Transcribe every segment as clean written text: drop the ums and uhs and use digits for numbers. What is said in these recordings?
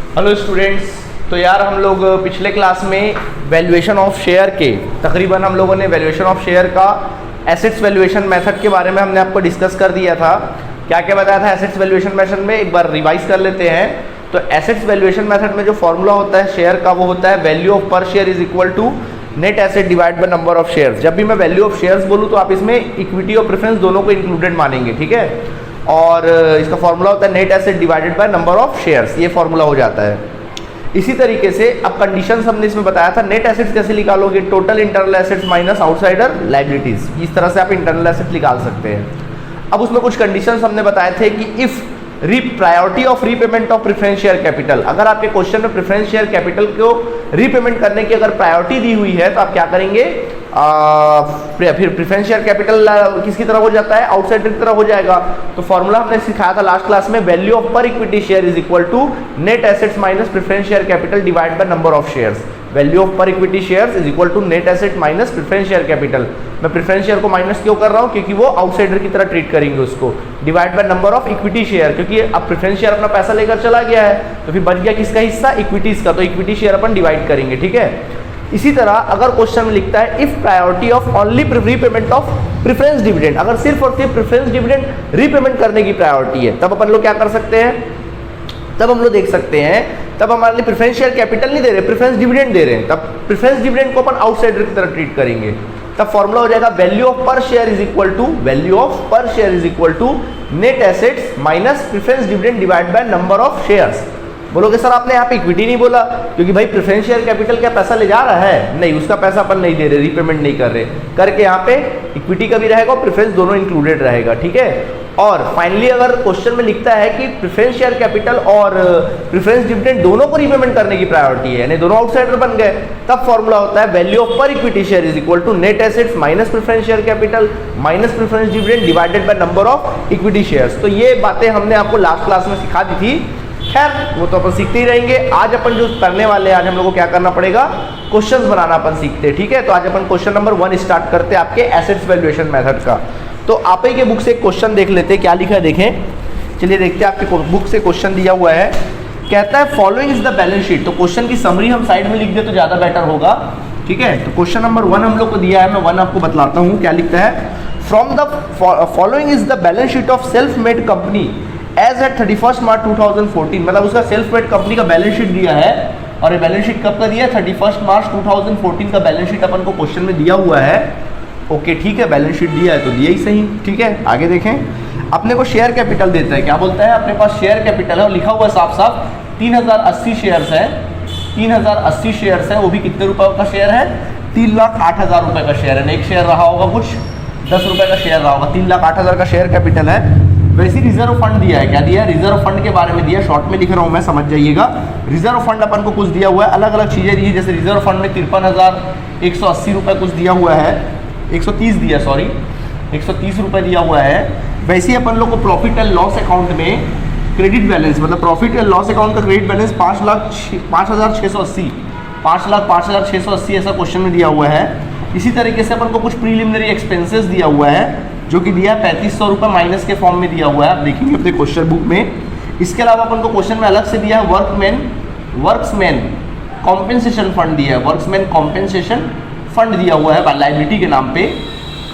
Hello students. तो यार हम लोग पिछले क्लास में वैल्यूएशन ऑफ शेयर के तकरीबन हम लोगों ने वैल्यूएशन ऑफ शेयर का एसेट्स वैल्यूएशन मेथड के बारे में हमने आपको डिस्कस कर दिया था। क्या क्या बताया था एसेट्स वैल्यूएशन मेथड में, एक बार रिवाइज कर लेते हैं। तो एसेट्स वैल्यूएशन मेथड में जो फॉर्मूला होता है शेयर का वो होता है value of per share is equal to net asset divide by number of shares. जब भी मैं वैल्यू ऑफ शेयर्स बोलूँ तो आप इसमें इक्विटी और प्रेफरेंस दोनों को इंक्लूडेड मानेंगे, ठीक है। और इसका फॉर्मूला होता है net asset divided by number of shares, ये फॉर्मूला हो जाता है। इसी तरीके से अब कंडीशंस हमने इसमें बताया था, नेट एसेट्स कैसे निकालोगे, total internal assets minus outsider liabilities, इस तरह से आप इंटरनल एसेट निकाल सकते हैं। अब उसमें कुछ कंडीशंस हमने बताए थे कि if priority of repayment of preference share capital, अगर आपके क्वेश्चन में प्रेफरेंस शेयर कैपिटल को रीपेमेंट करने की अगर प्रायोरिटी दी हुई है तो आप क्या करेंगे, फिर प्रेफरेंस शेयर कैपिटल किसकी तरह हो जाता है, आउटसाइडर की तरह हो जाएगा। तो फॉर्मूला हमने सिखाया था लास्ट क्लास में, value of per equity share is equal to net assets minus preference share capital divide by number of shares. Value of per equity shares is equal to net asset minus preference share capital. मैं preference share को minus क्यों कर रहा हूँ, क्योंकि वो outsider की तरह ट्रीट करेंगे उसको। Divide by number of equity share, क्योंकि अब प्रेफरेंस शेयर अपना पैसा लेकर चला गया है तो फिर बच गया किसका हिस्सा, इक्विटीज का, तो इक्विटी शेयर अपन डिवाइड करेंगे, ठीक है। इसी तरह अगर क्वेश्चन में लिखता है if priority of only repayment of preference dividend, अगर सिर्फ और सिर्फ प्रेफरेंस डिविडेंड रीपेमेंट करने की प्रायोरिटी है, तब अपन लोग क्या कर सकते हैं, तब हम लोग देख सकते हैं, तब हमारे लिए प्रेफरेंस शेयर कैपिटल नहीं दे रहे, प्रेफरेंस डिविडेंड दे रहे हैं, तब प्रेफरेंस डिविडेंड को अपन आउटसाइडर की तरह ट्रीट करेंगे। तब फॉर्मूला हो जाएगा value of per share is equal to net assets minus preference dividend divide by number of shares. बोलोगे सर आपने यहाँ पे इक्विटी नहीं बोला, क्योंकि भाई प्रेफरेंस शेयर कैपिटल क्या पैसा ले जा रहा है, नहीं, उसका पैसा अपन नहीं दे रहे, रीपेमेंट नहीं कर रहे, करके यहाँ पे इक्विटी का भी रहेगा और प्रेफरेंस दोनों इंक्लूडेड रहेगा, ठीक है। और फाइनली अगर क्वेश्चन में लिखता है कि प्रेफरेंस शेयर कैपिटल और प्रेफरेंस डिविडेंड दोनों को रीपेमेंट करने की प्रायोरिटी है, यानी दोनों आउटसाइडर बन गए, तब फॉर्मूला होता है value of per equity share is equal to net assets minus preference share capital minus preference dividend divided by number of equity shares. तो ये बातें हमने आपको लास्ट क्लास में सिखा दी थी, खैर वो तो अपन सीखते ही रहेंगे। आज अपन जो करने वाले हैं, आज हम लोग को क्या करना पड़ेगा, क्वेश्चंस बनाना अपन सीखते हैं, ठीक है। तो आज अपन क्वेश्चन नंबर 1 स्टार्ट करते हैं आपके एसेट्स वैल्यूएशन मेथड का। तो आप ही के बुक से एक क्वेश्चन देख लेते हैं, क्या लिखा है देखें, चलिए देखते हैं। आपके बुक से क्वेश्चन दिया हुआ है, कहता है following is the balance sheet. तो क्वेश्चन की समरी हम साइड में लिख दे तो ज़्यादा बेटर होगा, ठीक है। तो क्वेश्चन नंबर 1 हम लोग को दिया है, मैं 1 आपको बतलाता हूँ क्या लिखता है। From the following is the balance sheet of self made company as at 31 March 2014, मतलब उसका सेल्फ मेड कंपनी का बैलेंस शीट दिया है, और ये बैलेंस शीट कब का दिया है, 31 मार्च 2014 का बैलेंस शीट अपन को क्वेश्चन में दिया हुआ है। ओके ठीक है, बैलेंस शीट दिया है तो दिया ही सही, ठीक है। आगे देखें, अपने को शेयर कैपिटल देता है, क्या बोलता है, अपने पास शेयर कैपिटल है और लिखा हुआ है साफ साफ 3080 शेयर्स है, 3080 शेयर्स है, वो भी कितने रुपए का शेयर है, 3,08,000 रुपए का शेयर है। एक शेयर रहा होगा कुछ 10 रुपए का शेयर रहा होगा, 3,08,000 का शेयर कैपिटल है। वैसे रिजर्व फंड दिया है, क्या दिया है, रिजर्व फंड के बारे में दिया, शॉर्ट में लिख रहा हूँ मैं, समझ जाइएगा। रिजर्व फंड अपन को कुछ दिया हुआ है, अलग अलग चीज़ें दी है, जैसे रिजर्व फंड में 53,180 रुपये कुछ दिया हुआ है, 130 दिया, सॉरी 130 रुपये दिया हुआ है। वैसे ही अपन लोग को प्रॉफिट एंड लॉस अकाउंट में क्रेडिट बैलेंस, मतलब प्रॉफिट एंड लॉस अकाउंट का क्रेडिट बैलेंस 5,0680 ऐसा क्वेश्चन में दिया हुआ है। इसी तरीके से अपन को कुछ प्रीलिमिनरी एक्सपेंसेस दिया हुआ है, जो कि दिया 3500 रुपये माइनस के फॉर्म में दिया हुआ है, आप देखेंगे अपने क्वेश्चन बुक में। इसके अलावा अपन को क्वेश्चन में अलग से दिया है वर्क्समैन कॉम्पेंसेशन फंड दिया है, वर्क्समैन कॉम्पेंसेशन फंड दिया हुआ है लाइबिलिटी के नाम पे,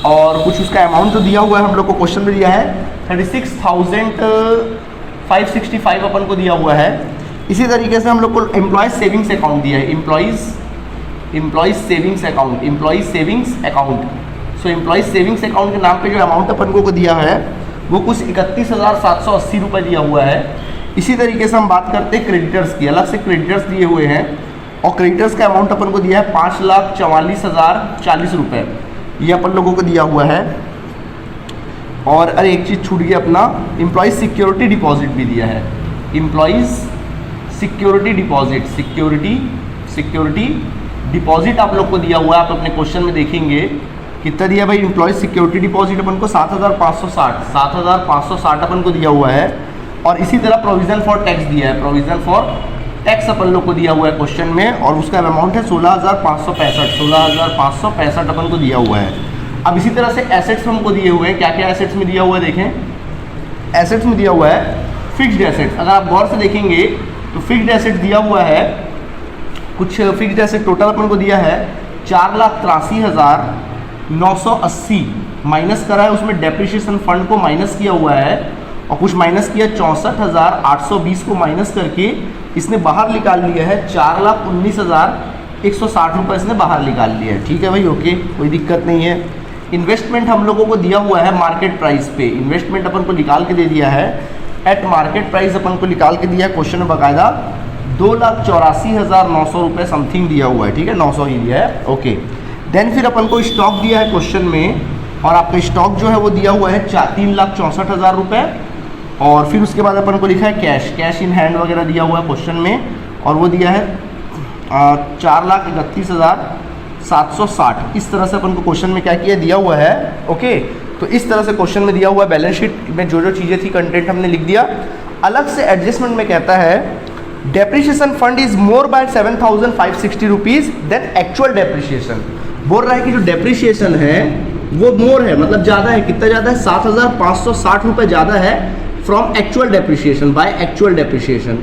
और कुछ उसका अमाउंट जो दिया हुआ है हम लोग को क्वेश्चन में दिया है 36,565 अपन को दिया हुआ है। इसी तरीके से हम लोग को एम्प्लॉयज सेविंग्स अकाउंट दिया है, एम्प्लॉयज सेविंग्स अकाउंट। सो एम्प्लॉयज सेविंग्स अकाउंट के नाम पे जो अमाउंट अपन को दिया है वो कुछ 31,780 रुपये दिया हुआ है। इसी तरीके से हम बात करते हैं क्रेडिटर्स की, अलग से क्रेडिटर्स दिए हुए हैं, और क्रेडिटर्स का अमाउंट अपन को दिया है 5,44,040 रुपये, ये अपन लोगों को दिया हुआ है। और अरे एक चीज़ छूट गई अपना, एम्प्लॉयज सिक्योरिटी डिपॉजिट भी दिया है, एम्प्लॉयज सिक्योरिटी डिपॉजिट आप लोग को दिया हुआ है। आप अपने क्वेश्चन में देखेंगे कितना दिया भाई, एम्प्लॉयज सिक्योरिटी डिपॉजिट अपन को 7,560 अपन को दिया हुआ है। और इसी तरह प्रोविजन फॉर टैक्स दिया है, प्रोविजन फॉर टैक्स अपन लोग को दिया हुआ है क्वेश्चन में, और उसका अमाउंट है 16,565 अपन को दिया हुआ है। अब इसी तरह से एसेट्स हमको दिए हुए हैं, क्या क्या एसेट्स में दिया हुआ है देखें। एसेट्स में दिया हुआ है फिक्स्ड एसेट्स, अगर आप गौर से देखेंगे तो फिक्स्ड एसेट दिया हुआ है, कुछ फिक्स्ड एसेट टोटल अपन को दिया है 4,83,980 माइनस करा है, उसमें डेप्रिसिएशन फंड को माइनस किया हुआ है और कुछ माइनस किया 64,820 को माइनस करके इसने बाहर निकाल लिया है 4,19,160 रुपये इसने बाहर निकाल लिया है। ठीक है भाई, ओके, कोई दिक्कत नहीं है। इन्वेस्टमेंट हम लोगों को दिया हुआ है मार्केट प्राइस पे, इन्वेस्टमेंट अपन को निकाल के दे दिया है एट मार्केट प्राइस, अपन को निकाल के दिया है क्वेश्चन में बाकायदा 2,84,900 रुपये समथिंग दिया हुआ है। ठीक है, 900 ही दिया है, ओके। देन फिर अपन को स्टॉक दिया है क्वेश्चन में, और आपका स्टॉक जो है वो दिया हुआ है 3,64,000 रुपये, और फिर उसके बाद अपन को लिखा है कैश इन हैंड वगैरह दिया हुआ है क्वेश्चन में, और वो दिया है 4,31,760। इस तरह से अपन को क्वेश्चन में क्या किया दिया हुआ है, ओके। तो इस तरह से क्वेश्चन में दिया हुआ है, बैलेंस शीट में जो जो चीज़ें थी कंटेंट हमने लिख दिया। अलग से एडजस्टमेंट में कहता है depreciation fund is more by 7,560 rupees than actual depreciation. बोल रहा है कि जो डेप्रिसिएशन है वो मोर है, मतलब ज़्यादा है। कितना ज़्यादा है? 7,560 रुपये ज़्यादा है from actual depreciation, by actual depreciation.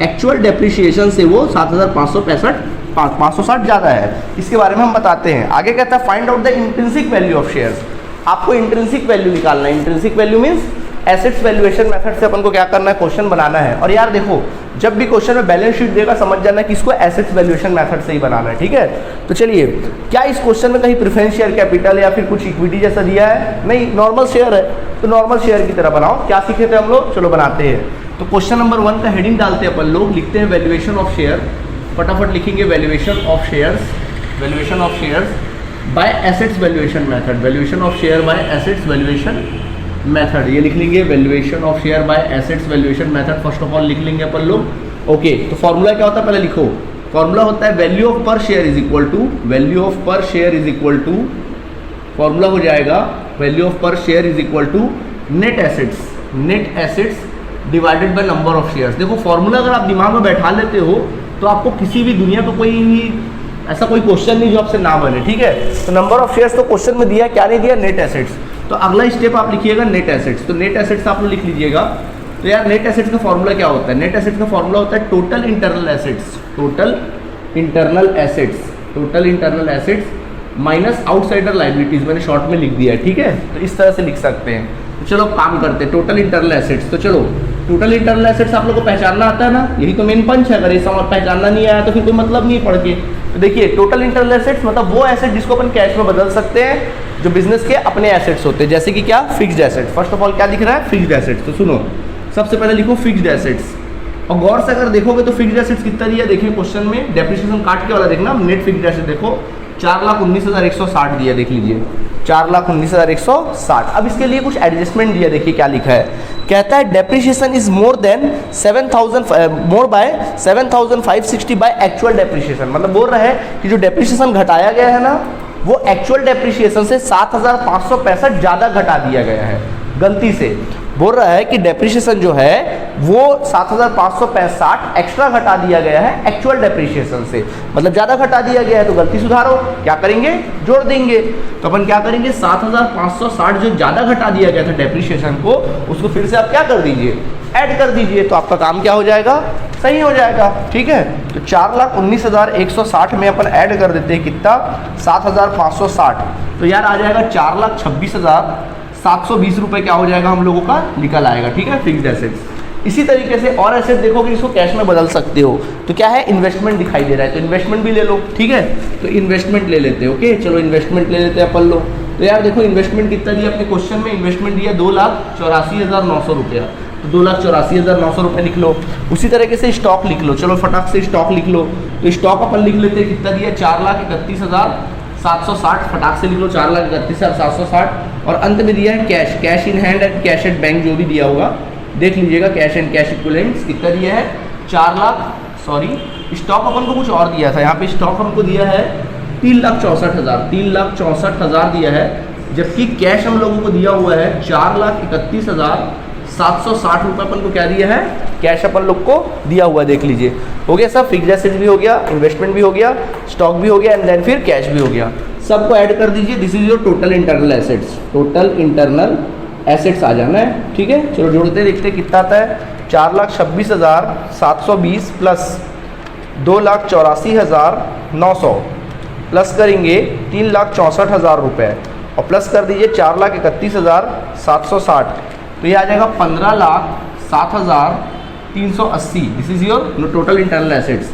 Actual depreciation से वो 7,560 ज़्यादा है। इसके बारे में हम बताते हैं। आगे कहता है find out the intrinsic value of shares. आपको इंट्रिंसिक वैल्यू निकालना है। Intrinsic value means assets valuation method से अपन को क्या करना है, क्वेश्चन बनाना है। और यार देखो, जब भी क्वेश्चन में बैलेंस शीट देगा समझ जाना कि इसको एसेट्स वैल्यूएशन मेथड से ही बनाना है। ठीक है, तो चलिए, क्या इस क्वेश्चन में कहीं प्रेफरेंस शेयर कैपिटल या फिर कुछ इक्विटी जैसा दिया है? नहीं, नॉर्मल शेयर है, तो नॉर्मल शेयर की तरह बनाओ। क्या सीखे थे हम लोग? चलो बनाते हैं। तो क्वेश्चन नंबर 1 का हेडिंग डालते हैं अपन लोग, लिखते हैं वैल्यूएशन ऑफ शेयर। फटाफट लिखेंगे valuation of shares, valuation of shares by assets valuation method, valuation of share by assets valuation method. ये लिख लेंगे valuation of share by assets valuation method. First of all लिख लेंगे अपन लोग, ओके। तो formula क्या होता है पहले लिखो। फॉर्मूला होता है value of per share is equal to, value of per share is equal to, formula हो जाएगा value of per share is equal to net assets, net assets divided by number of shares. देखो formula अगर आप दिमाग में बैठा लेते हो तो आपको किसी भी दुनिया का कोई ऐसा कोई क्वेश्चन नहीं जो आपसे ना बने। ठीक है, तो नंबर ऑफ शेयर्स तो क्वेश्चन में दिया, क्या नहीं दिया? Net assets. तो अगला स्टेप आप लिखिएगा नेट एसेट्स। तो नेट एसेट्स आप लोग लिख लीजिएगा। तो यार नेट एसेट्स का फॉर्मूला क्या होता है? नेट एसेट्स का फॉर्मूला होता है total internal assets, total internal assets, total internal assets minus outsider liabilities. मैंने शॉर्ट में लिख दिया है। ठीक है, तो इस तरह से लिख सकते हैं। तो चलो काम करते हैं, टोटल इंटरनल एसेट्स। तो चलो टोटल इंटरनल एसेट्स आप लोग को पहचानना आता है ना, यही तो मेन पंच है। अगर ये समझ पहचानना नहीं आया तो फिर कोई मतलब नहीं पढ़ के। तो देखिए टोटल इंटरनल एसेट्स मतलब वो एसेट जिसको अपन कैश में बदल सकते हैं, जो बिजनेस के अपने एसेट्स होते हैं। जैसे कि क्या? Fixed assets. First of all क्या दिख रहा है? Fixed assets. तो सुनो, सबसे पहले लिखो फिक्स्ड एसेट्स, और गौर से अगर देखोगे तो फिक्स्ड एसेट्स कितना दिया देखिए क्वेश्चन में, डेप्रिसिएशन काट के वाला देखना। नेट फिक्स्ड एसेट देखो 4,19,160 दिया, देख लीजिए 4,19,160। अब इसके लिए कुछ एडजस्टमेंट दिया, देखिए क्या लिखा है। कहता है depreciation is more than 7,000 more by 7,560 by actual depreciation. मतलब बोल रहा है कि जो डेप्रिसिएशन घटाया गया है ना, वो एक्चुअल डेप्रिसिएशन से 7,565 ज़्यादा घटा दिया गया है। गलती से बोल रहा है कि डेप्रिसिएशन जो है वो 7,565 एक्स्ट्रा घटा दिया गया है एक्चुअल डेप्रिसिएशन से, मतलब ज़्यादा घटा दिया गया है। तो गलती सुधारो, क्या करेंगे? जोड़ देंगे। तो अपन क्या करेंगे? 7,560 जो ज़्यादा घटा दिया गया था डेप्रिसिएशन को, उसको फिर से आप क्या कर दीजिए? ऐड कर दीजिए। तो आपका काम क्या हो जाएगा? सही हो जाएगा। ठीक है, तो 4,19,160 में अपन ऐड कर देते हैं कितना? 7,560। तो यार आ जाएगा 4,26,720 रुपये क्या हो जाएगा हम लोगों का? निकल आएगा। ठीक है, फिक्स्ड एसेट्स। इसी तरीके से और एसेट देखोगे इसको कैश में बदल सकते हो। तो क्या है? इन्वेस्टमेंट दिखाई दे रहा है, तो इन्वेस्टमेंट भी ले लो। ठीक है, तो इन्वेस्टमेंट ले लेते हैं। ओके, चलो इन्वेस्टमेंट ले लेते हैं अपन लोग। तो यार देखो इन्वेस्टमेंट कितना दिया अपने क्वेश्चन में? इन्वेस्टमेंट दिया 2,84,900 रुपया। तो 2,84,900 रुपये लिख लो। उसी तरीके से स्टॉक लिख लो। चलो फटाक से स्टॉक लिख लो। तो स्टॉक अपन लिख लेते हैं, कितना दिया? 4,31,760। फटाक से लिख लो 4,31,760। और अंत में दिया है cash, cash in hand and cash at bank, जो भी दिया होगा देख लीजिएगा। कैश एंड कैश इक्विवेलेंट्स कितना दिया है? 4 लाख, सॉरी स्टॉक अपन को कुछ और दिया था। यहाँ पे स्टॉक हमको दिया है 3,64,000, 3,64,000 दिया है। जबकि कैश हम लोगों को दिया हुआ है 4,31,760 रुपये अपन को क्या दिया है? कैश अपन लोग को दिया हुआ है। देख लीजिए, हो गया सब। फिक्स्ड एसेट भी हो गया, इन्वेस्टमेंट भी हो गया, स्टॉक भी हो गया, एंड देन फिर कैश भी हो गया। सबको ऐड कर दीजिए। This is your total internal assets, total internal assets आ जाना है। ठीक है, चलो जोड़ते देखते कितना आता है। 4,26,720 प्लस 2,84,900 प्लस करेंगे 3,64,000 रुपये और प्लस कर दीजिए 4,31,760, तो ये आ जाएगा 15,07,380। This is your total internal assets.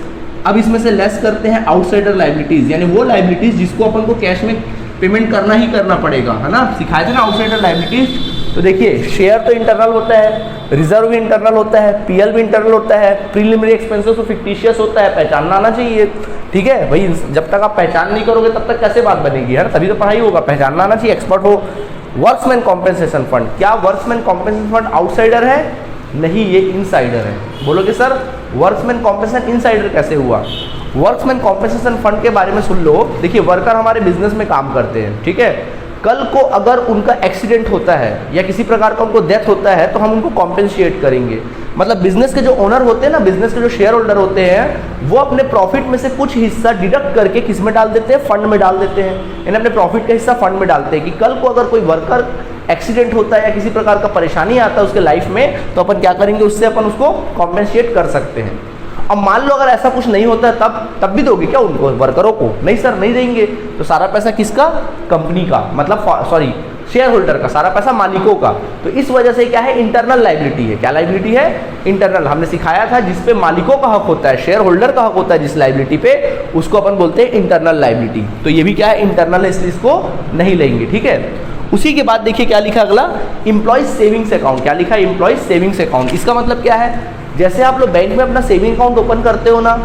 अब इसमें से लेस करते हैं आउटसाइडर लाइबिलिटीज़, यानी वो लाइबिलिटीज़ जिसको अपन को कैश में पेमेंट करना ही करना पड़ेगा, है ना। सिखाए थे ना आउटसाइडर लाइबिलिटीज़। तो देखिए शेयर तो इंटरनल होता है, रिजर्व भी इंटरनल होता है, पीएल भी इंटरनल होता है, प्रीलिमिनरी एक्सपेंसेस तो फिक्टिशियस होता है, पहचानना आना चाहिए। ठीक है भाई, जब तक आप पहचान नहीं करोगे तब तक कैसे बात बनेगी यार, तभी तो पढ़ाई होगा। पहचानना आना चाहिए, एक्सपर्ट हो। वर्क्समैन कॉम्पेंसेशन फंड, क्या वर्क्समैन कॉम्पेंसेशन फंड आउटसाइडर है? नहीं, ये इनसाइडर है। बोलोगे सर वर्क्समैन कॉम्पेंसेशन इनसाइडर कैसे हुआ? वर्क्समैन कॉम्पेंसेशन फंड के बारे में सुन लो। देखिए वर्कर हमारे बिजनेस में काम करते हैं, ठीक है। कल को अगर उनका एक्सीडेंट होता है या किसी प्रकार का उनको डेथ होता है तो हम उनको कॉम्पेंसेट करेंगे। मतलब बिजनेस के जो ओनर होते हैं ना, बिजनेस के जो शेयर होल्डर होते हैं, वो अपने प्रॉफिट में से कुछ हिस्सा डिडक्ट करके किस में डाल देते हैं? फंड में डाल देते हैं, यानी अपने प्रॉफिट का हिस्सा फंड में डालते हैं कि कल को अगर कोई वर्कर एक्सीडेंट होता है या किसी प्रकार का परेशानी आता है उसके लाइफ में, तो अपन क्या करेंगे, उससे अपन उसको कॉम्पेंसेट कर सकते हैं। अब मान लो अगर ऐसा कुछ नहीं होता है तब भी दोगे क्या उनको, वर्करों को? नहीं सर, नहीं देंगे। तो सारा पैसा किसका? कंपनी का, मतलब सॉरी शेयर होल्डर का, सारा पैसा मालिकों का। तो इस वजह से क्या है? इंटरनल लाइबिलिटी है। क्या लाइबिलिटी है? इंटरनल। हमने सिखाया था जिस पे मालिकों का हक होता है, शेयर होल्डर का हक होता है जिस लाइबिलिटी पे, उसको अपन बोलते हैं इंटरनल लाइबिलिटी। तो ये भी क्या है? इंटरनल है, इसलिए इसको नहीं लेंगे। ठीक है, उसी के बाद देखिए क्या लिखा अगला, एम्प्लॉयज सेविंग्स अकाउंट। क्या लिखा है? Employees savings account. इसका मतलब क्या है? जैसे आप लोग बैंक में अपना सेविंग अकाउंट ओपन करते हो ना,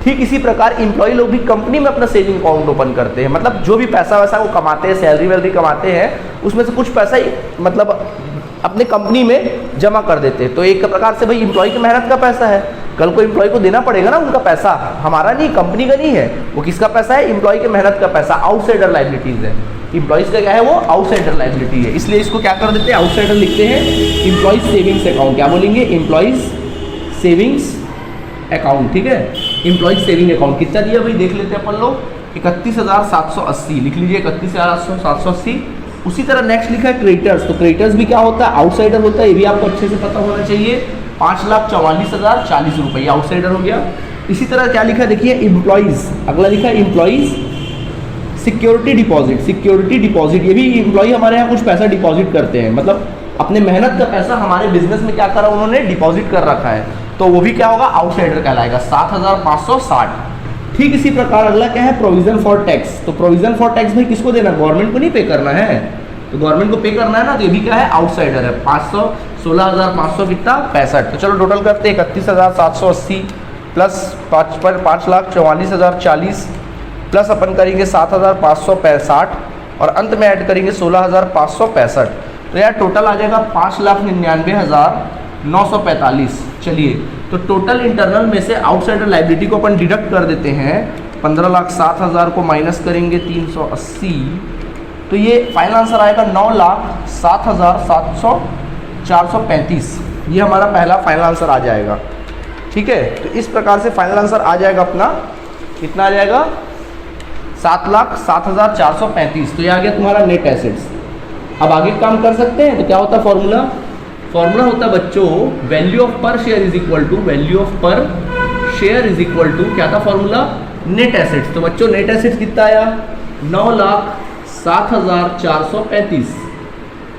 ठीक इसी प्रकार एम्प्लॉय लोग भी कंपनी में अपना सेविंग अकाउंट ओपन करते हैं। मतलब जो भी पैसा वैसा वो कमाते हैं, सैलरी वैलरी कमाते हैं, उसमें से कुछ पैसा ही मतलब अपने कंपनी में जमा कर देते हैं। तो एक प्रकार से भाई एम्प्लॉय की मेहनत का पैसा है, कल को एम्प्लॉय को देना पड़ेगा ना उनका पैसा, हमारा नहीं, कंपनी का नहीं है। वो किसका पैसा है? एम्प्लॉय की मेहनत का पैसा। आउटसाइडर लाइबिलिटीज है। एम्प्लॉइज का क्या है? वो आउटसाइडर लाइबिलिटी है, इसलिए इसको क्या कर देते हैं? आउटसाइडर लिखते हैं। एम्प्लॉइज सेविंग्स अकाउंट, क्या बोलेंगे? Employees savings account. ठीक है, एम्प्लॉइज सेविंग अकाउंट कितना दिया भाई देख लेते हैं अपन लोग, 31,780 लिख लीजिए, 31,780। उसी तरह नेक्स्ट लिखा है क्रेडिटर्स। तो क्रेडिटर्स भी क्या होता है? आउटसाइडर होता है, ये भी आपको अच्छे से पता होना चाहिए। 5,44,040 रुपये आउटसाइडर हो गया। इसी तरह क्या लिखा है देखिए, एम्प्लॉइज, अगला लिखा है employees security deposit. Security deposit, ये भी एम्प्लॉय हमारे यहाँ कुछ पैसा डिपॉजिट करते हैं, मतलब अपने मेहनत का पैसा हमारे बिजनेस में क्या करा उन्होंने? डिपॉजिट कर रखा है, तो वो भी क्या होगा? आउटसाइडर कहलाएगा। 7,560। ठीक इसी प्रकार अगला क्या है? Provision for tax. तो प्रोविजन फॉर टैक्स भाई किसको देना? गवर्नमेंट को नहीं पे करना है, तो गवर्नमेंट को पे करना है ना, तो ये भी क्या है? आउटसाइडर है। 16,500 कितना? 65। तो चलो टोटल करते हैं 31,780 प्लस 5,44,040 प्लस अपन करेंगे 7,565 और अंत में ऐड करेंगे 16,565। तो यार टोटल आ जाएगा 5,99,945। चलिए, तो टोटल इंटरनल में से आउटसाइडर लाइबिलिटी को अपन डिडक्ट कर देते हैं। 15,07,000 को माइनस करेंगे 380, तो ये फाइनल आंसर आएगा 9,07,435। ये हमारा पहला फाइनल आंसर आ जाएगा। ठीक है, तो इस प्रकार से फाइनल आंसर आ जाएगा अपना, कितना आ जाएगा? 7,07,435। तो ये आ गया तुम्हारा नेट एसेट्स। अब आगे काम कर सकते हैं। तो क्या होता है फॉर्मूला? फॉर्मूला होता है बच्चों, value of per share is equal to, value of per share is equal to, क्या था फॉर्मूला? Net assets. तो बच्चों नेट एसेट्स कितना आया? 9,07,435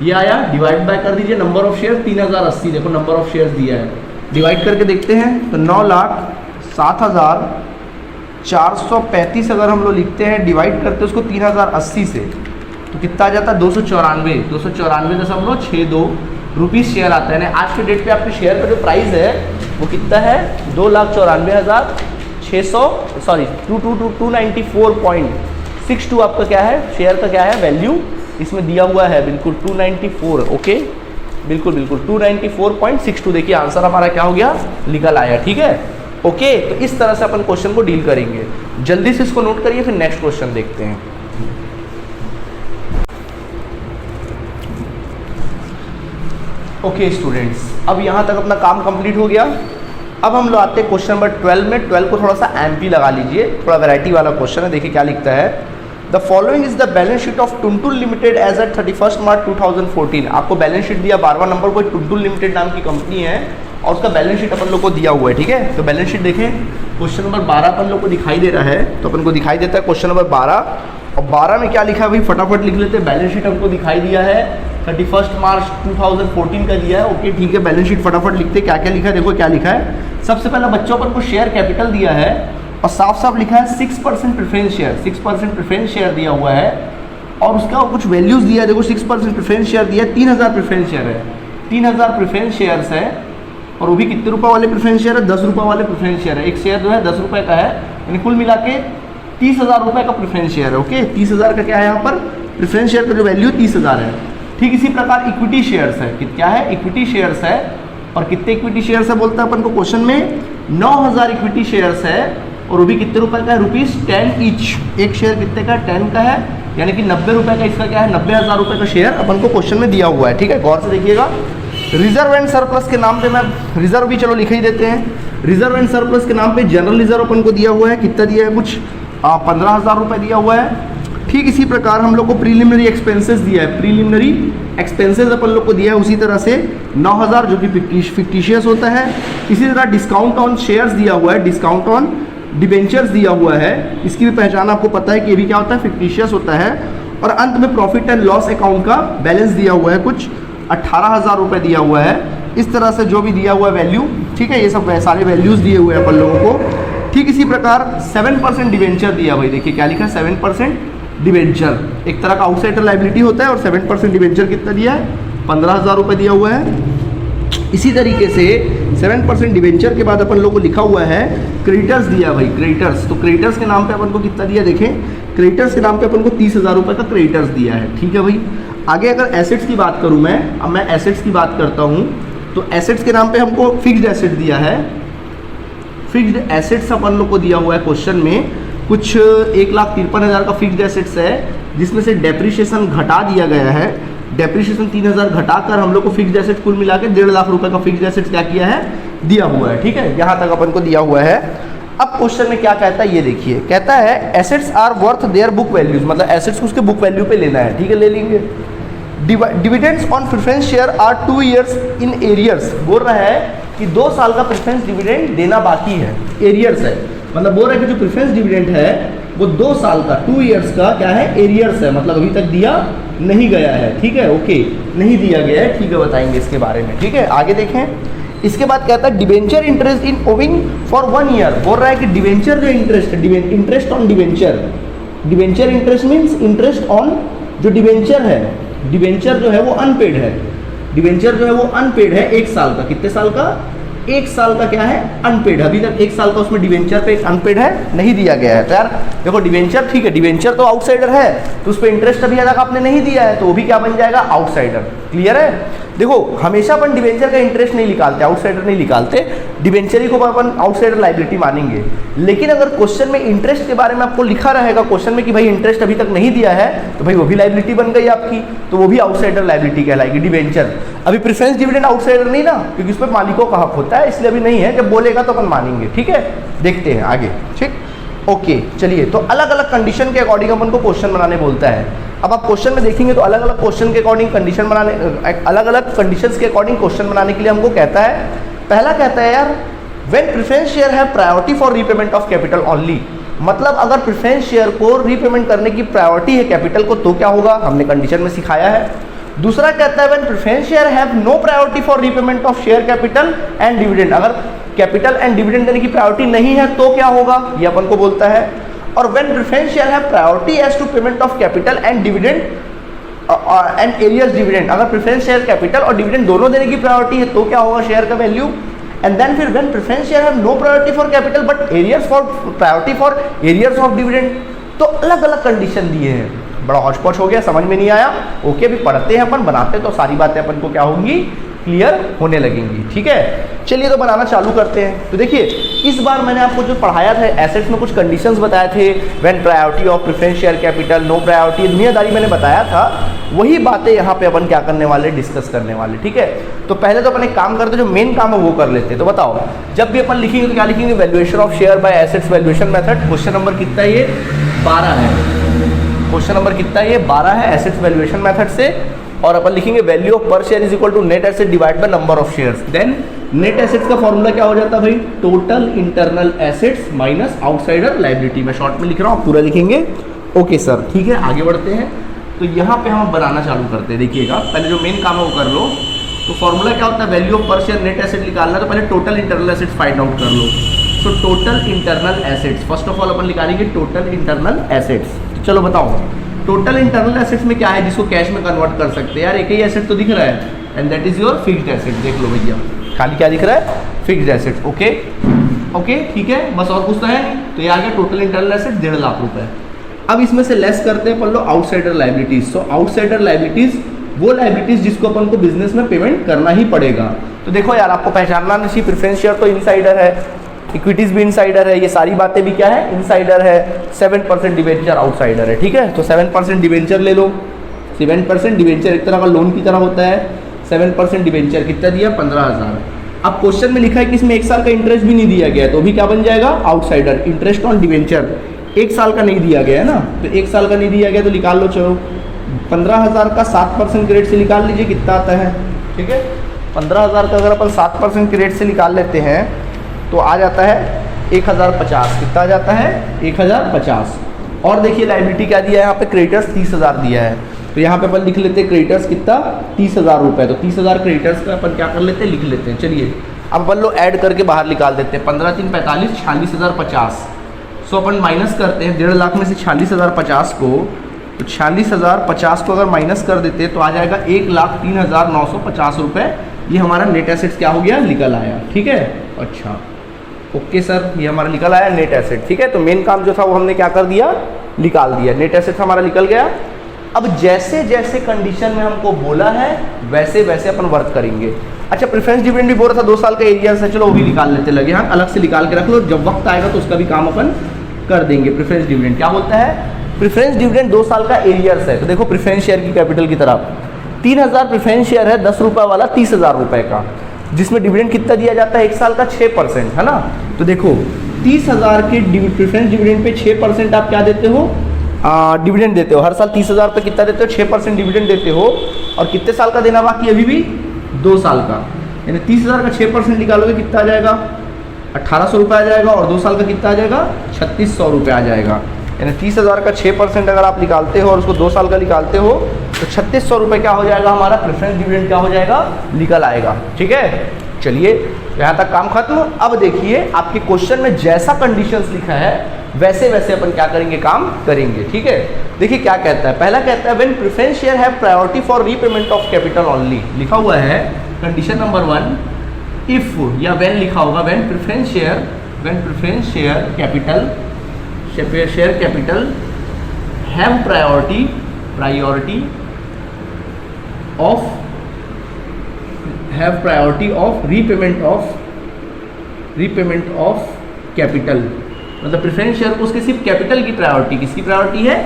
ये आया। डिवाइड बाय कर दीजिए नंबर ऑफ शेयर 3,080, देखो नंबर ऑफ शेयर दिया है, डिवाइड करके देखते हैं। तो 9,07,435 अगर हम लोग लिखते हैं, डिवाइड करते हैं उसको 3,080 से, तो कितना आ जाता है? 294.62 रुपीज़ शेयर आता है। आज के डेट पे आपके शेयर का जो प्राइस है वो कितना है? 2,94,294.62 आपका क्या है? शेयर का क्या है? वैल्यू इसमें दिया हुआ है बिल्कुल 294। ओके, बिल्कुल 294.62। देखिए आंसर हमारा क्या हो गया? निकल आया। ठीक है, ओके। तो इस तरह से अपन क्वेश्चन को डील करेंगे। जल्दी से इसको नोट करिए, फिर नेक्स्ट क्वेश्चन देखते हैं। ओके स्टूडेंट्स, अब यहाँ तक अपना काम कंप्लीट हो गया। अब हम लोग आते हैं क्वेश्चन नंबर 12 में। 12 को थोड़ा सा एमपी लगा लीजिए, थोड़ा वैरायटी वाला क्वेश्चन है। देखिए क्या लिखता है, the following is the balance sheet of Tuntun limited as at 31 March 2014। आपको बैलेंस शीट दिया 12वां नंबर कोई टुनटुन लिमिटेड नाम की कंपनी है और उसका बैलेंस शीट अपन लोग को दिया हुआ है, ठीक है। तो बैलेंस शीट देखें, क्वेश्चन नंबर 12 अपन लोग को दिखाई दे रहा है, तो अपन को दिखाई देता है क्वेश्चन नंबर 12 और 12 में क्या लिखा है भाई फटाफट लिख लेते हैं। बैलेंस शीट हमको दिखाई दिया है 31 मार्च 2014 का दिया है, ओके ठीक है। बैलेंस शीट फटाफट लिखते हैं, क्या क्या लिखा है देखो क्या लिखा है। सबसे पहला बच्चों पर को शेयर कैपिटल दिया है और साफ साफ लिखा है 6% प्रेफरेंस शेयर, 6% प्रेफरेंस शेयर दिया हुआ है और उसका कुछ वैल्यूज दिया है। देखो 6% प्रेफरेंस शेयर दिया है, 3000 प्रेफरेंस शेयर है, 3000 प्रेफरेंस शेयर्स है और वो भी कितने रुपए वाले प्रेफरेंस शेयर है, 10 रुपये वाले प्रेफरेंस शेयर है। एक शेयर जो है 10 रुपये का है, यानी कुल मिला के 30,000 रुपये का प्रेफरेंस शेयर है, ओके। 30,000 का क्या है यहाँ पर प्रेफरेंस शेयर का जो वैल्यू 30,000 है। ठीक इसी प्रकार इक्विटी शेयर्स है, क्या है इक्विटी शेयर्स है और कितने इक्विटी शेयर्स है बोलता है अपन को क्वेश्चन में 9,000 इक्विटी शेयर्स है और वो भी कितने रुपए का है, ₹10 ईच। एक शेयर कितने का 10 का है, यानी कि 90 रुपये का इसका क्या है 90,000 रुपये का शेयर अपन को क्वेश्चन में दिया हुआ है, ठीक है। गौर से देखिएगा। रिजर्व एंड सरप्लस के नाम पे मैं रिजर्व भी चलो लिख ही देते हैं। रिजर्व एंड सरप्लस के नाम पे जनरल रिजर्व अपन को दिया हुआ है, कितना दिया है कुछ 15,000 रुपये दिया हुआ है। ठीक इसी प्रकार हम लोग को प्रीलिमिनरी एक्सपेंसेस दिया है, प्रीलिमिनरी एक्सपेंसेस अपन लोग को दिया है उसी तरह से 9,000 जो कि फिक्टिशियस होता है। इसी तरह डिस्काउंट ऑन शेयर्स दिया हुआ है, डिस्काउंट ऑन डिबेंचर्स दिया हुआ है, इसकी भी पहचान आपको पता है कि ये भी क्या होता है फिक्टिशियस होता है। और अंत में प्रॉफिट एंड लॉस अकाउंट का बैलेंस दिया हुआ है, कुछ 18,000 रुपये दिया हुआ है। इस तरह से जो भी दिया हुआ है वैल्यू, ठीक है, ये सब सारे वैल्यूज़ दिए हुए हैं अपन लोगों को। ठीक इसी प्रकार 7% डिवेंचर दिया भाई, देखिए क्या लिखा है 7% डिवेंचर, एक तरह का आउटसाइडर लाइबिलिटी होता है और 7% डिवेंचर कितना दिया है 15,000 रुपये दिया हुआ है। इसी तरीके से 7% डिवेंचर के बाद अपन लोगों को लिखा हुआ है क्रेडिटर्स दिया भाई, क्रेडिटर्स। तो क्रेडिटर्स के नाम पे अपन को कितना दिया देखें, क्रेडिटर्स के नाम पे अपन को 30,000 रुपये का क्रेडिटर्स दिया है, ठीक है भाई। आगे अगर एसेट्स की बात करूँ मैं, अब मैं एसेट्स की बात करता हूँ, तो एसेट्स के नाम पे हमको फिक्स्ड एसेट दिया है। फिक्स्ड एसेट्स अपन लोग को दिया हुआ है क्वेश्चन में, कुछ 1,53,000 का फिक्स्ड एसेट्स है जिसमें से डेप्रिशिएशन घटा दिया गया है। डेप्रिशिएशन 3,000 घटाकर हम लोग को फिक्स्ड एसेट कुल मिला के 1.5 लाख रुपए का फिक्स्ड एसेट्स क्या किया है दिया हुआ है, ठीक है। यहाँ तक अपन को दिया हुआ है। अब क्वेश्चन में क्या कहता है ये देखिए, कहता है assets are worth their book values, मतलब एसेट्स को उसके बुक वैल्यू पे लेना है, ठीक है, ले लेंगे। Dividends on preference share are 2 years in arrears, बोल रहा है कि 2 साल का प्रेफरेंस डिविडेंड देना बाकी है, एरियर्स है, मतलब बोल रहा है कि जो प्रेफरेंस डिविडेंड है वो 2 साल का 2 years का क्या है एरियर्स है, मतलब अभी तक दिया नहीं गया है, ठीक है, ओके नहीं दिया गया है, ठीक है, बताएंगे इसके बारे में, ठीक है। आगे देखें, इसके बाद कहता है debenture interest in owing for 1 year, बोल रहा है कि डिवेंचर जो इंटरेस्ट है, interest on debenture, debenture interest means interest on जो डिवेंचर है, डिवेंचर जो है वो अनपेड है, डिवेंचर जो है वो अनपेड है 1 साल का, कितने साल का 1 साल का क्या है अनपेड, अभी तक 1 साल का उसमें डिवेंचर पे अनपेड है नहीं दिया गया है। तो यार देखो डिवेंचर ठीक है, डिवेंचर तो आउटसाइडर है तो उस पर इंटरेस्ट अभी तक आपने नहीं दिया है तो वो भी क्या बन जाएगा आउटसाइडर, क्लियर है। देखो हमेशा अपन डिवेंचर का इंटरेस्ट नहीं निकालते, आउटसाइडर नहीं निकालते, डिवेंचर ही को अपन आउटसाइडर लाइबिलिटी मानेंगे। लेकिन अगर क्वेश्चन में इंटरेस्ट के बारे में आपको लिखा रहेगा क्वेश्चन में कि भाई इंटरेस्ट अभी तक नहीं दिया है तो भाई वो भी लाइबिलिटी बन गई आपकी, तो वो भी आउटसाइडर लाइबिलिटी कहलाएगी डिवेंचर। अभी प्रेफरेंस डिविडेंड आउटसाइडर नहीं ना, क्योंकि उस पर मालिकों का हक होता है, इसलिए अभी नहीं है, जब बोलेगा तो अपन मानेंगे, ठीक है। देखते हैं आगे, ठीक ओके। चलिए, तो अलग अलग कंडीशन के अकॉर्डिंग अपन को क्वेश्चन बनाने बोलता है। अब आप क्वेश्चन में देखेंगे तो अलग अलग क्वेश्चन के अकॉर्डिंग कंडीशन बनाने, अलग अलग कंडीशंस के अकॉर्डिंग क्वेश्चन बनाने के लिए हमको कहता है, पहला कहता है यार when preference share have priority for repayment of capital only, मतलब अगर प्रेफरेंस शेयर को रीपेमेंट करने की प्रायोरिटी है कैपिटल को तो क्या होगा, हमने कंडीशन में सिखाया है। दूसरा कहता है when preference share have no priority for repayment of share capital and dividend, अगर कैपिटल एंड डिविडेंड देने की प्रायोरिटी नहीं है तो क्या होगा, ये अपन को बोलता है। और when preference share have priority as to payment of capital and dividend and arrears dividend, अगर प्रेफरेंस शेयर कैपिटल और डिविडेंड दोनों देने की प्रायोरिटी है तो क्या होगा शेयर का वैल्यू। एंड देन फिर when preference share have no priority for capital but arrears for priority for arrears of dividend, तो अलग अलग कंडीशन दिए हैं। बड़ा हौच-पौच हो गया, समझ में नहीं आया, ओके। अभी पढ़ते हैं अपन, बनाते तो सारी बातें अपन को क्या होंगी क्लियर होने लगेंगी, ठीक है। चलिए तो बनाना चालू करते हैं। तो देखिए इस बार मैंने आपको जो पढ़ाया था एसेट्स में कुछ कंडीशंस बताए थे, when priority of preference share capital, no priority, दुनियादारी मैंने बताया था, वही बातें यहाँ पे अपन क्या करने वाले डिस्कस करने वाले, ठीक है। तो पहले तो अपन एक काम करते, जो मेन काम है वो कर लेते। तो बताओ जब भी अपन लिखेंगे तो क्या लिखेंगे, valuation of share by assets valuation method. Question number कितना है ये 12 है, क्वेश्चन नंबर कितना है ये 12 है एसेट्स वैल्यूएशन मेथड से, और अपन लिखेंगे value of per share is equal to net asset divide by number of shares. Then net assets का फॉर्मूला क्या हो जाता है भाई, total internal assets minus outsider liability. मैं शॉर्ट में लिख रहा हूँ, पूरा लिखेंगे। ओके सर, ठीक है, आगे बढ़ते हैं। तो यहाँ पे हम बनाना चालू करते हैं। देखिएगा, पहले जो मेन काम है वो कर लो। तो फॉर्मूला क्या होता है, value of per share net asset निकालना, तो पहले total internal assets find out कर लो। So total internal assets, first of all अपन निकालेंगे टोटल इंटरनल एसेट्स। तो चलो बताओ, टोटल इंटरनल एसेट्स में क्या है जिसको कैश में कन्वर्ट कर सकते हैं? यार एक ही एसेट तो दिख रहा है, and that is your fixed asset. देख लो भैया, खाली क्या दिख रहा है, फिक्स्ड एसेट्स। ओके ओके, ठीक है, बस और कुछ तो है नहीं। तो ये आ गया टोटल इंटरनल एसेट 1.5 लाख रुपए। अब इसमें से लेस करते हैं अपन लोग आउटसाइडर लायबिलिटीज। सो आउटसाइडर लायबिलिटीज वो लायबिलिटीज जिसको अपन को बिजनेस में पेमेंट करना ही पड़ेगा। तो देखो यार, आपको पहचानना नहीं चाहिए, प्रेफरेंस शेयर तो इनसाइडर है, इक्विटीज भी इनसाइडर है, ये सारी बातें भी क्या है, इनसाइडर है। 7% डिवेंचर आउटसाइडर है, ठीक है। तो 7% डिवेंचर ले लो। 7% डिवेंचर एक तरह का लोन की तरह होता है। 7% डिवेंचर कितना दिया, 15,000। अब क्वेश्चन में लिखा है कि इसमें 1 साल का इंटरेस्ट भी नहीं दिया गया, तो भी क्या बन जाएगा, आउटसाइडर। इंटरेस्ट ऑन डिवेंचर 1 साल का नहीं दिया गया है ना, तो 1 साल का नहीं दिया गया तो निकाल लो। चलो 15,000 का 7% के रेट से निकाल लीजिए कितना आता है, ठीक है। 15,000 का अगर अपन 7% के रेट से निकाल लेते हैं तो आ जाता है 1,050। कितना आ जाता है, 1,050। और देखिए लायबिलिटी क्या दिया है यहाँ पे, क्रेडिटर्स 30,000 दिया है। तो यहाँ पे अपन लिख लेते हैं क्रेडिटर्स कितना, 30,000 रुपये। तो 30,000 क्रेडिटर्स का अपन क्या कर लेते हैं, लिख लेते हैं। चलिए अब अपन लोग ऐड करके बाहर निकाल देते हैं। 15 3 45, 46,050। सो अपन माइनस करते हैं 1.5 लाख में से 46,050 को। तो 46,050 को अगर माइनस कर देते तो आ जाएगा 1,03,950 रुपये। ये हमारा नेट एसेट्स क्या हो गया, निकल आया, ठीक है। अच्छा ओके सर, ये हमारा निकल आया नेट एसेट, ठीक है। तो मेन काम जो था वो हमने क्या कर दिया, निकाल दिया। नेट एसेट्स हमारा निकल गया। अब जैसे जैसे कंडीशन में हमको बोला है वैसे वैसे अपन वर्क करेंगे। अच्छा, प्रेफरेंस डिविडेंड भी बोल रहा था 2 साल का एरिया से, चलो वो भी निकाल लेते लगे। हाँ, अलग से निकाल के रख लो, जब वक्त आएगा तो उसका भी काम अपन कर देंगे। प्रेफरेंस डिविडेंड क्या बोलता है, प्रेफरेंस डिविडेंड 2 साल का एरियर्स है। तो देखो प्रेफरेंस शेयर की कैपिटल की तरफ 3,000 प्रेफरेंस शेयर है, 10 रुपये वाला 30,000 रुपये का, जिसमें डिविडेंड कितना दिया जाता है, 1 साल का 6%, है ना। तो देखो 30,000 के प्रेफरेंस डिविडेंड पे 6% आप क्या देते हो, डिविडेंड देते हो। हर साल 30,000 पे कितना देते हो, 6% डिविडेंड देते हो। और कितने साल का देना बाकी अभी भी, 2 साल का। यानी 30,000 का 6% निकालोगे कितना आ जाएगा, 1,800 रुपये आ जाएगा। और 2 साल का कितना आ जाएगा, 3,600 रुपये आ जाएगा। यानी 30,000 का 6% अगर आप निकालते हो और उसको 2 साल का निकालते हो तो 3,600 रुपये क्या हो जाएगा, हमारा प्रेफरेंस डिविडेंड क्या हो जाएगा, निकल आएगा, ठीक है। चलिए यहाँ तक काम खत्म। अब देखिए आपके क्वेश्चन में जैसा कंडीशंस लिखा है वैसे वैसे अपन क्या करेंगे, काम करेंगे, ठीक है। देखिए क्या कहता है, पहला कहता है when preference share have priority for repayment of capital only. लिखा हुआ है कंडीशन नंबर 1, इफ या व्हेन लिखा होगा, when preference share capital have priority of repayment of capital. मतलब प्रेफरेंस शेयर को उसके सिर्फ कैपिटल की प्रायोरिटी, किसकी प्रायोरिटी है,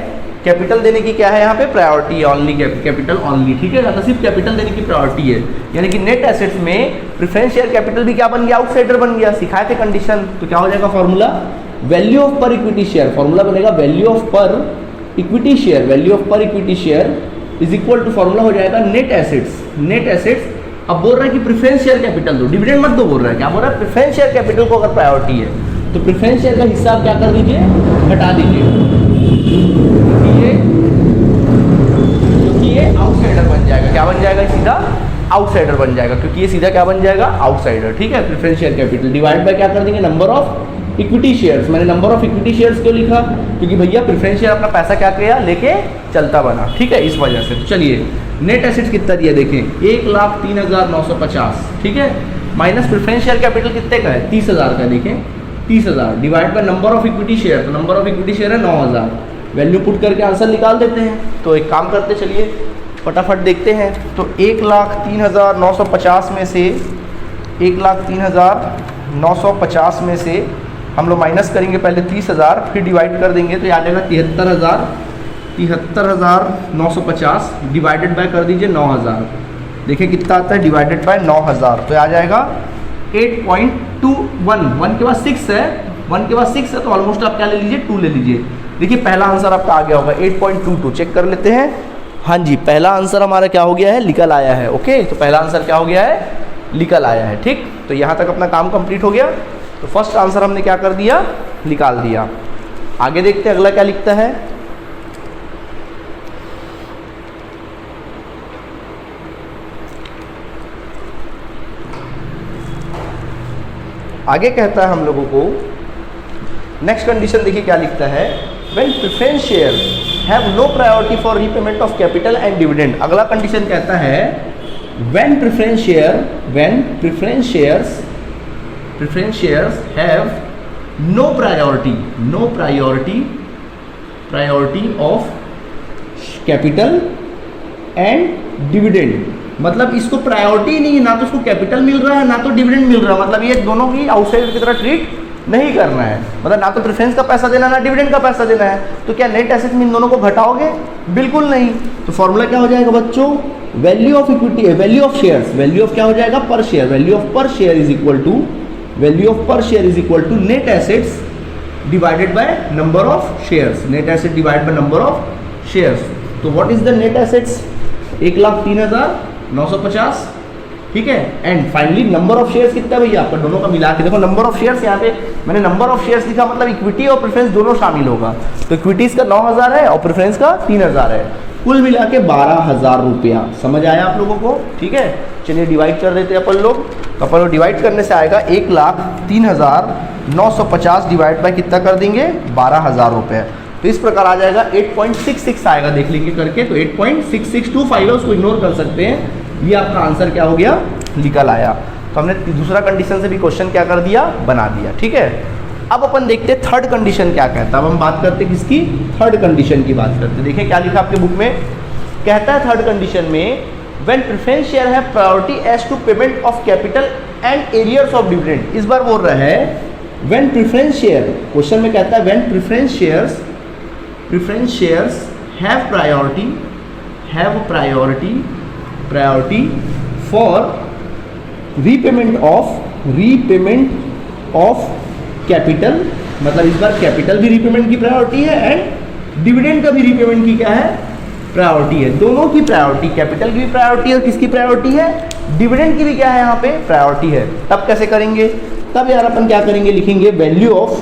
कैपिटल देने की क्या है यहाँ पे, प्रायोरिटी है, ओनली कैपिटल ओनली, ठीक है। मतलब सिर्फ कैपिटल देने की प्रायोरिटी है। यानी कि नेट एसेट्स में प्रेफरेंस शेयर कैपिटल भी क्या बन गया, आउटसाइडर बन गया। सिखाए थे कंडीशन, तो क्या हो जाएगा formula, value of per equity share. Formula बनेगा value of per equity share is equal to, formula हो जाएगा नेट एसेट्स। अब बोल रहा है कि प्रेफरेंस शेयर कैपिटल दो, डिविडेंड मत दो, बोल रहा है क्या, बोल रहा है प्रेफरेंस शेयर कैपिटल को अगर प्रायोरिटी है तो प्रेफरेंस शेयर का हिस्सा आप क्या कर दीजिए, घटा दीजिए, क्योंकि ये आउटसाइडर बन जाएगा। क्या बन जाएगा, सीधा आउटसाइडर बन जाएगा, क्योंकि ये सीधा क्या बन जाएगा, आउटसाइडर, ठीक है। Preference share capital divide bye क्या कर देंगे, नंबर ऑफ इक्विटी शेयर्स। मैंने नंबर ऑफ इक्विटी शेयर्स क्यों लिखा, क्योंकि भैया प्रेफरेंस शेयर अपना पैसा क्या किया, लेके चलता बना, ठीक है, इस वजह से। तो चलिए नेट एसेट्स कितना दिया देखें, 1,03,950, ठीक है, माइनस प्रेफरेंस शेयर कैपिटल कितने का है, 30,000 का। देखें 30,000 divide by number of equity share, तो नंबर ऑफ इक्विटी शेयर है 9,000। वैल्यू पुट करके आंसर निकाल देते हैं। तो एक काम करते चलिए फटाफट देखते हैं। तो 1,03,950 में से 1,03,950 में से हम लोग माइनस करेंगे पहले 30,000, फिर डिवाइड कर देंगे तो ये आ जाएगा 73,950 डिवाइडेड बाय कर दीजिए 9,000। देखिए कितना आता है, डिवाइडेड बाय 9,000 तो आ जाएगा 8.21। 1 के बाद 6 है, 1 के बाद 6 है तो ऑलमोस्ट आप क्या ले लीजिए, 2 ले लीजिए। देखिए पहला आंसर आपका आ गया होगा 8.22, चेक कर लेते हैं। हाँ जी, पहला आंसर हमारा क्या हो गया है, निकल आया है। ओके, तो पहला आंसर क्या हो गया है, निकल आया है। ठीक, तो यहाँ तक अपना काम कंप्लीट हो गया। तो फर्स्ट आंसर हमने क्या कर दिया, निकाल दिया। आगे देखते हैं अगला क्या लिखता है। आगे कहता है हम लोगों को, नेक्स्ट कंडीशन देखिए क्या लिखता है, when preference share have no priority for repayment of capital and dividend. अगला कंडीशन कहता है when preference shares have no priority of capital and dividend. मतलब इसको प्रायोरिटी नहीं है, ना तो इसको कैपिटल मिल रहा है ना तो डिविडेंड मिल रहा है। मतलब ये दोनों की आउटसाइडर की तरह ट्रीट नहीं करना है। मतलब ना तो प्रेफरेंस का पैसा देना ना डिविडेंड का पैसा देना है। तो क्या नेट एसेट में इन दोनों को घटाओगे, बिल्कुल नहीं। तो फॉर्मूला क्या हो जाएगा बच्चों, value of equity, value of shares, value of क्या हो जाएगा, per share, value of per share is equal to net assets divided by number of shares, net asset divide by number of shares. तो what is the net assets, 1,03,950, ठीक है। And finally number of shares कितना है भैया आपका, दोनों का मिला के देखो। नंबर ऑफ शेयर्स यहाँ पे मैंने नंबर ऑफ शेयर्स लिखा, मतलब इक्विटी और प्रेफरेंस दोनों शामिल होगा। तो इक्विटीज का 9,000 है और प्रेफरेंस का 3,000 है, कुल मिला के 12,000 रुपया। समझ आया आप लोगों को, ठीक है। चलिए डिवाइड कर देते हैं अपन लोग। तो अपन लोग डिवाइड करने से आएगा 1,03,950 डिवाइड बाय कितना कर देंगे, 12,000 रुपये। तो इस प्रकार आ जाएगा 8.66 आएगा, देख लेंगे करके। तो 8.6625 है, उसको इग्नोर कर सकते हैं। ये आपका आंसर क्या हो गया, निकल आया। तो हमने दूसरा कंडीशन से भी क्वेश्चन क्या कर दिया, बना दिया, ठीक है। अब अपन देखते हैं थर्ड कंडीशन क्या कहता है। अब हम बात करते हैं किसकी, थर्ड कंडीशन की बात करते हैं। देखिए क्या लिखा आपके बुक में, कहता है थर्ड कंडीशन में when preference share have priority as to payment of capital and arrears of dividend. इस बार बोल रहा है व्हेन प्रेफरेंस शेयर, क्वेश्चन में कहता है when preference shares have priority for repayment of capital. मतलब इस बार कैपिटल भी रीपेमेंट की प्रायोरिटी है एंड डिविडेंड का भी रीपेमेंट की क्या है, प्रायोरिटी है। दोनों की प्रायोरिटी, कैपिटल की भी प्रायोरिटी है और किसकी प्रायोरिटी है, डिविडेंड की भी क्या है यहाँ पे प्रायोरिटी है। तब कैसे करेंगे, तब यार अपन क्या करेंगे, लिखेंगे value of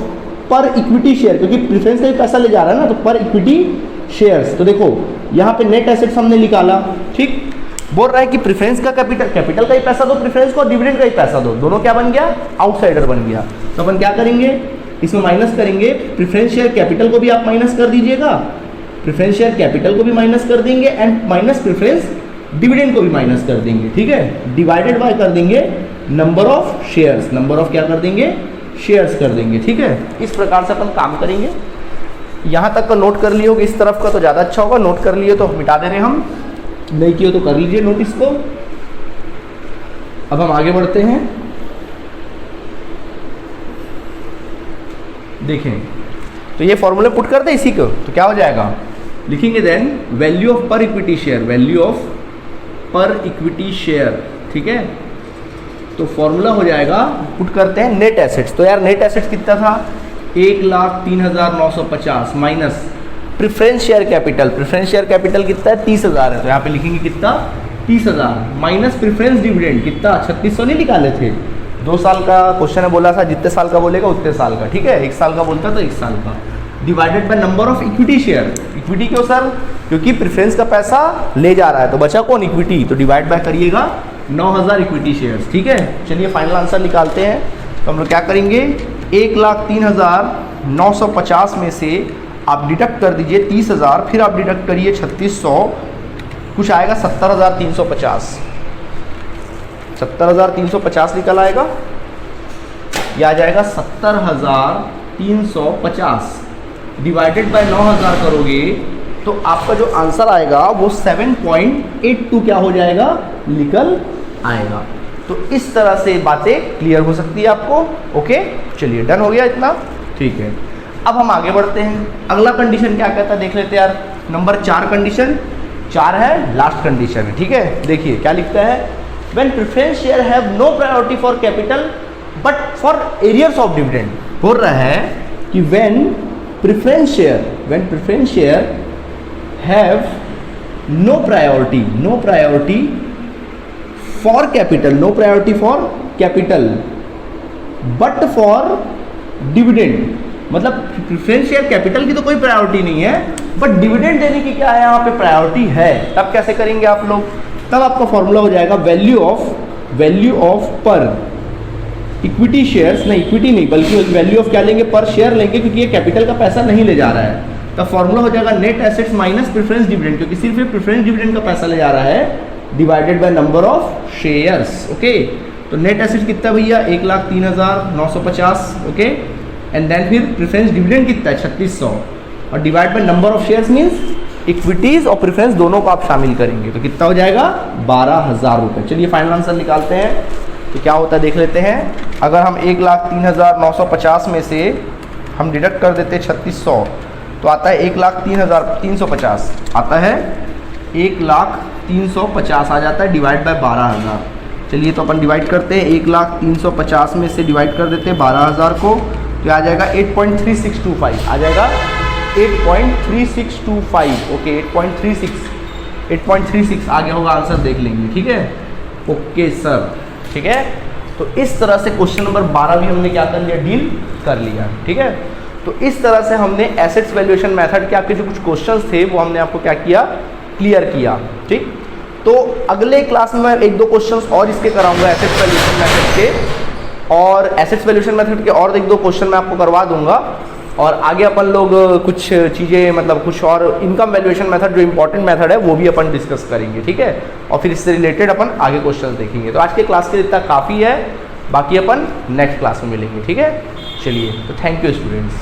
per equity share, क्योंकि प्रेफरेंस का ही पैसा ले जा रहा है ना, तो पर इक्विटी शेयर्स। तो देखो यहाँ पे नेट एसेट्स हमने निकाला, ठीक। बोल रहा है कि प्रेफरेंस का कैपिटल का ही पैसा दो प्रेफरेंस को, डिविडेंड का ही पैसा दो, दोनों क्या बन गया, आउटसाइडर बन गया। तो अपन क्या करेंगे, इसमें माइनस करेंगे, प्रेफरेंस शेयर कैपिटल को भी आप माइनस कर दीजिएगा, प्रेफरेंस शेयर कैपिटल को भी माइनस कर देंगे एंड माइनस प्रेफरेंस डिविडेंड को भी माइनस कर देंगे, ठीक है। डिवाइडेड बाय कर देंगे number of shares, number of क्या कर देंगे, शेयर्स कर देंगे, ठीक है। इस प्रकार से अपन काम करेंगे। यहाँ तक का नोट कर लिए होगे, इस तरफ का तो ज़्यादा अच्छा होगा, नोट कर लिए तो मिटा दे रहे हम, नहीं किए तो कर लीजिए नोटिस को। अब हम आगे बढ़ते हैं, देखें तो ये फॉर्मूला पुट कर दे इसी को, तो क्या हो जाएगा, लिखेंगे then value of per equity share, value of per equity share, ठीक है। तो फॉर्मूला हो जाएगा, पुट करते हैं नेट एसेट्स। तो यार नेट एसेट्स कितना था, 1,03,950 minus preference share capital, preference share capital कितना है, 30,000 है। तो यहाँ पे लिखेंगे कितना, 30,000 माइनस प्रेफरेंस डिविडेंड कितना, 3600 नहीं निकाले थे, 2 साल का क्वेश्चन है, बोला था जितने साल का बोलेगा उतने साल का, ठीक है। 1 साल का बोलता तो 1 साल का, divided by number of equity share. Equity क्यों सर, क्योंकि प्रेफरेंस का पैसा ले जा रहा है, तो बचा कौन, इक्विटी। तो डिवाइड बाय करिएगा 9,000 इक्विटी शेयर्स, ठीक है। चलिए फाइनल आंसर निकालते हैं। तो हम लोग क्या करेंगे, 1,03,950 में से आप डिडक्ट कर दीजिए 30,000, फिर आप डिडक्ट करिए 3600, कुछ आएगा 70,350, 70,350 निकल आएगा। यह आ जाएगा 70,350 डिवाइडेड बाय 9,000 करोगे तो आपका जो आंसर आएगा वो 7.82 क्या हो जाएगा, निकल आएगा। तो इस तरह से बातें क्लियर हो सकती है आपको। ओके, चलिए डन हो गया इतना, ठीक है। अब हम आगे बढ़ते हैं, अगला कंडीशन क्या कहता है देख लेते हैं यार। नंबर 4 कंडीशन, 4 है लास्ट कंडीशन है, ठीक है। देखिए क्या लिखता है, when preference share have no priority for capital but for arrears of dividend. बोल रहा है कि when preference share when preference share have no priority for capital but for dividend. मतलब प्रेफरेंस शेयर कैपिटल की तो कोई प्रायोरिटी नहीं है, बट डिविडेंड देने की क्या है यहाँ पे प्रायोरिटी है। तब कैसे करेंगे आप लोग? तब आपका फॉर्मूला हो जाएगा value of per equity shares, नहीं इक्विटी नहीं बल्कि वैल्यू ऑफ क्या लेंगे, पर शेयर लेंगे, क्योंकि ये कैपिटल का पैसा नहीं ले जा रहा है। तब फॉर्मूला हो जाएगा net assets minus preference dividend, क्योंकि सिर्फ प्रेफरेंस डिविडेंड का पैसा ले जा रहा है, divided by number of shares. Okay, तो नेट एसेट्स कितना भैया 1,03,950। ओके, एंड देन फिर प्रेफरेंस डिविडेंड कितना है 3600, और divide by number of shares means equities और प्रेफरेंस दोनों को आप शामिल करेंगे, तो कितना हो जाएगा 12,000 रुपये। चलिए फाइनल आंसर निकालते हैं, तो क्या होता है देख लेते हैं। अगर हम 1,03,950 में से हम डिडक्ट कर देते 3600, तो आता है 1,03,350, आता है 1,03,50 आ जाता है, डिवाइड बाय 12,000। चलिए तो अपन डिवाइड करते हैं, 1,03,50 में से डिवाइड कर देते हैं 12,000 को, तो आ जाएगा 8.3625, आ जाएगा 8.3625। ओके 8.36 आ गया होगा आंसर, देख लेंगे। ठीक है, ओके सर, ठीक है। तो इस तरह से क्वेश्चन नंबर 12 भी हमने क्या कर लिया, डील कर लिया। ठीक है, तो इस तरह से हमने एसेट्स वैल्यूएशन मेथड के आपके जो कुछ क्वेश्चंस थे वो हमने आपको क्या किया, क्लियर किया। ठीक, तो अगले क्लास में मैं 1-2 क्वेश्चंस और इसके कराऊंगा एसेट्स वैल्यूएशन मेथड के, और एसेट्स वैल्यूएशन मेथड के और 1-2 क्वेश्चन मैं आपको करवा दूंगा, और आगे अपन लोग कुछ चीज़ें मतलब कुछ और इनकम वैल्यूएशन मेथड जो इंपॉर्टेंट मेथड है वो भी अपन डिस्कस करेंगे। ठीक है, और फिर इससे रिलेटेड अपन आगे क्वेश्चन देखेंगे। तो आज के क्लास के लिए इतना काफ़ी है, बाकी अपन नेक्स्ट क्लास में मिलेंगे। ठीक है, चलिए, तो थैंक यू स्टूडेंट्स।